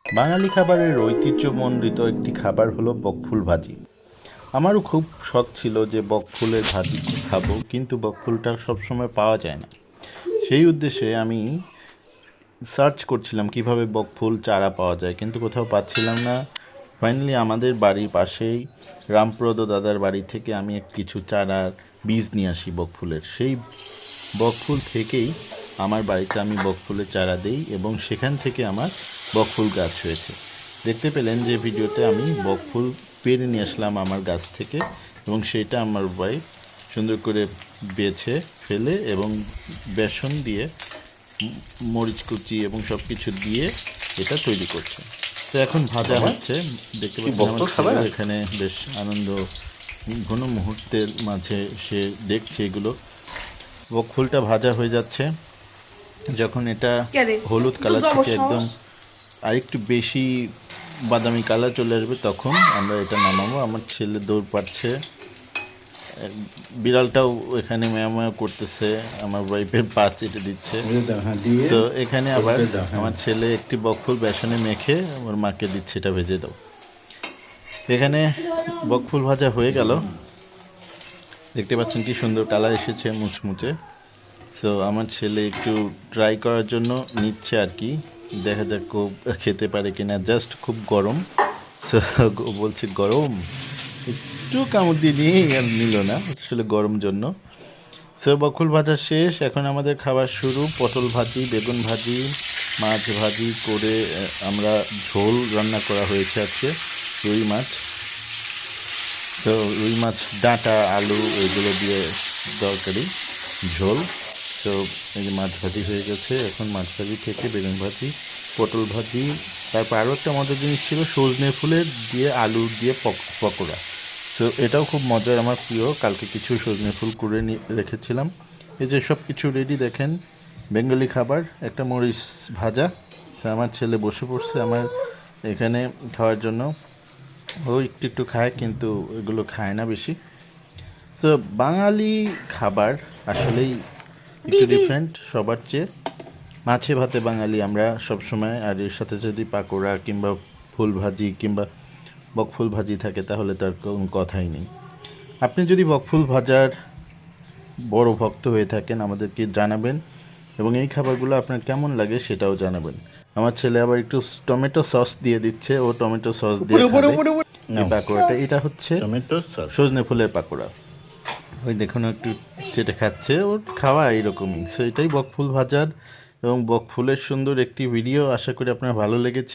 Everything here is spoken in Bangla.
বাঙালি খাবারের ঐতিহ্যমণ্ডিত একটি খাবার হলো বকফুল ভাজি। আমারও খুব শখ ছিল যে বকফুলের ভাজি খাবো, কিন্তু বকফুলটা সবসময় পাওয়া যায় না। সেই উদ্দেশ্যে আমি সার্চ করছিলাম কিভাবে বকফুল চারা পাওয়া যায়, কিন্তু কোথাও পাচ্ছিলাম না। ফাইনালি আমাদের বাড়ির পাশেই রামপ্রদ দাদার বাড়ি থেকে আমি কিছু চারার বীজ নিয়ে আসি বকফুলের। সেই বকফুল থেকেই আমার বাড়িতে আমি বকফুলের চারা দেই এবং সেখান থেকে আমার বকফুল গাছ হয়েছে। দেখতে পেলেন যে ভিডিওতে আমি বকফুল পেড়ে নিয়ে আসলাম আমার গাছ থেকে, এবং সেটা আমার ভাই সুন্দর করে বেছে ফেলে এবং বেসন দিয়ে মরিচ কুচি এবং সব কিছু দিয়ে এটা তৈরি করছে। তো এখন ভাজা হচ্ছে, দেখতে পাচ্ছেন আমার ছেলে এখানে বেশ আনন্দ ঘন মুহূর্তের মাঝে সে দেখছে এগুলো। বকফুলটা ভাজা হয়ে যাচ্ছে, যখন এটা হলুদ কালার থেকে একদম আরেকটু বেশি বাদামি কালার চলে আসবে তখন আমরা এটা নামাবো। আমার ছেলে দৌড় পাচ্ছে, বিড়ালটাও এখানে ম্যাও করতেছে, আমার ওয়াইফের পা চেটে দিচ্ছে। তো এখানে আবার আমার ছেলে একটি বকফুল বেসনে মেখে আমার মাকে দিচ্ছে, এটা ভেজে দাও। এখানে বকফুল ভাজা হয়ে গেল, দেখতে পাচ্ছেন কি সুন্দর কালার এসেছে মুচমুচে। সো আমার ছেলে একটু ট্রাই করার জন্য নিচ্ছে আর কি, দেখা যাক খুব খেতে পারে কিনা। জাস্ট খুব গরম, সো বলছে গরম, একটু কামড় দিয়ে নিয়ে আর নিল না, আসলে গরম জন্য। সো বকুল ভাজা শেষ, এখন আমাদের খাবার শুরু। পটল ভাজি, বেগুন ভাজি, মাছ ভাজি করে আমরা ঝোল রান্না করা হয়েছে আজকে, রুই মাছ। তো রুই মাছ ডাঁটা আলু এগুলো দিয়ে তরকারি ঝোল। তো এই যে মাছ ভাজি হয়ে গেছে, এখন মাছ ভাজি থেকে বেগুন ভাজি, পটল ভাজি, তারপর আরও একটা মজার জিনিস ছিল সজনে ফুলের দিয়ে আলু দিয়ে পকোড়া। তো এটাও খুব মজার, আমার প্রিয়। কালকে কিছু সজনে ফুল করে রেখেছিলাম। এই যে সব কিছু রেডি, দেখেন বেঙ্গলি খাবার, একটা মরিচ ভাজা। আমার ছেলে বসে পড়ছে আমার এখানে খাওয়ার জন্য। ও একটু একটু খায়, কিন্তু এগুলো খায় না বেশি। সো বাঙালি খাবার আসলেই একটু ডিফারেন্ট সবার চেয়ে। মাছে ভাতে বাঙালি আমরা সবসময়, আর এর সাথে যদি পাকোড়া কিংবা ফুল ভাজি কিংবা বকফুল ভাজি থাকে তাহলে তার কোনো কথাই নেই। আপনি যদি বকফুল ভাজার বড় ভক্ত হয়ে থাকেন আমাদেরকে জানাবেন, এবং এই খাবারগুলো আপনার কেমন লাগে সেটাও জানাবেন। আমার ছেলে আবার একটু টমেটো সস দিয়ে দিচ্ছে, ও টমেটো সস দিয়ে খাবে এই পাকোড়াটা। এটা হচ্ছে টমেটো সস সজনে ফুলের পাকোড়া। ওই দেখুন একটু চেটে খাচ্ছে, ওর খাওয়া এইরকমই। সো এটাই বকফুল ভাজার এবং বকফুলের সুন্দর একটি ভিডিও। আশা করি আপনার ভালো লেগেছে।